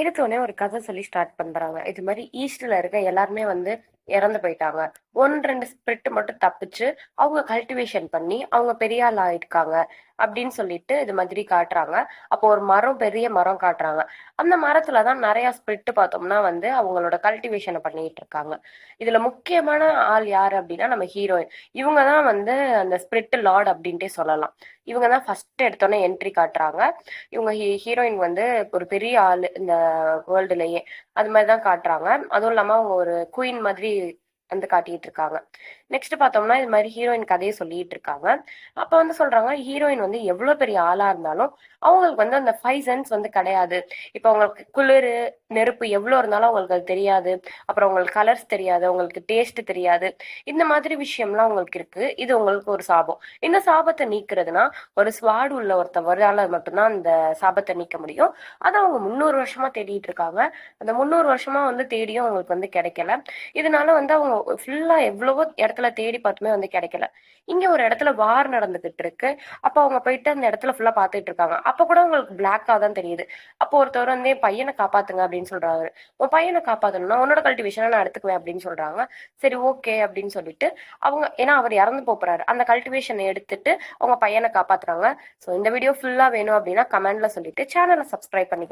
எடுத்தோனே ஒரு கதை சொல்லி ஸ்டார்ட் பண்றாங்க. இது மாரி ஈஸ்ட்ல இருக்க எல்லாருமே இறந்து போயிட்டாங்க. 1, 2 ஸ்பிரிட் மட்டும் தப்பிச்சு, அவங்க கல்டிவேஷன் பண்ணி, அவங்க பெரிய ஆள் ஆயிருக்காங்க. அப்படின்னு சொல்லிட்டு இது மாதிரி காட்டுறாங்க. அப்போ ஒரு மரம், பெரிய மரம் காட்டுறாங்க. அந்த மரத்துல தான் நெறைய ஸ்பிரிட் பார்த்தோம்னா அவங்களோட கல்டிவேஷன பண்ணிட்டு இருக்காங்க. இதுல முக்கியமான ஆள் யாரு அப்படின்னா, நம்ம ஹீரோயின். இவங்க தான் அந்த ஸ்பிரிட் லார்ட் அப்படின்ட்டே சொல்லலாம். இவங்க தான் ஃபர்ஸ்ட் எடுத்தோனே என்ட்ரி காட்டுறாங்க. இவங்க ஹீரோயின் ஒரு பெரிய ஆளு இந்த வேர்ல்டுலயே. அது மாதிரி தான் காட்டுறாங்க. அதுவும் இல்லாம அவங்க ஒரு குயின் மாதிரி காட்டிட்டு இருக்காங்க. நெக்ஸ்ட் பார்த்தோம்னா இது மாதிரி ஹீரோயின் கதையை சொல்லிட்டு இருக்காங்க. அப்ப சொல்றாங்க ஹீரோயின் எவ்வளவு பெரிய ஆளா இருந்தாலும் அவங்களுக்கு அந்த 5 சென்ஸ் கிடையாது. இப்ப அவங்களுக்கு குளிர், நெருப்பு எவ்வளவு இருந்தாலும் அவங்களுக்கு அது தெரியாது. அப்புறம் உங்களுக்கு கலர்ஸ் தெரியாது, உங்களுக்கு டேஸ்ட் தெரியாது. இந்த மாதிரி விஷயம்லாம் உங்களுக்கு இருக்கு. இது உங்களுக்கு ஒரு சாபம். இந்த சாபத்தை நீக்கிறதுனா ஒரு ஸ்வாடு உள்ள ஒருத்தவரால மட்டும்தான் அந்த சாபத்தை நீக்க முடியும். அதை அவங்க 300 வருஷமா தேடிட்டு இருக்காங்க. அந்த 300 வருஷமா தேடியும் அவங்களுக்கு கிடைக்கல. இதனால அவங்க ஃபுல்லா எவ்வளவோ இடத்துல தேடி பார்த்துமே கிடைக்கல. இங்க ஒரு இடத்துல வார் நடந்துகிட்டு இருக்கு. அப்ப அவங்க போயிட்டு அந்த இடத்துல ஃபுல்லா பாத்துட்டு இருக்காங்க. அப்ப கூட உங்களுக்கு பிளாக்கா தான் தெரியுது. அப்போ ஒருத்தவர் என் பையனை காப்பாத்துங்க அப்படின்னு சொல்றாரு. உன் பையனை காப்பாத்தணும்னா உன்னோட கல்டிவேஷனை நான் எடுத்துக்குவேன் அப்படின்னு சொல்றாங்க. சரி, ஓகே அப்படின்னு சொல்லிட்டு அவங்க, ஏன்னா அவர் இறந்து போறாரு, அந்த கல்டிவேஷனை எடுத்துட்டு அவங்க பையனை காப்பாத்துறாங்க. ஸோ இந்த வீடியோ ஃபுல்லா வேணும் அப்படின்னா கமெண்ட்ல சொல்லிட்டு சேனலை சப்ஸ்கிரைப் பண்ணிக்கோங்க.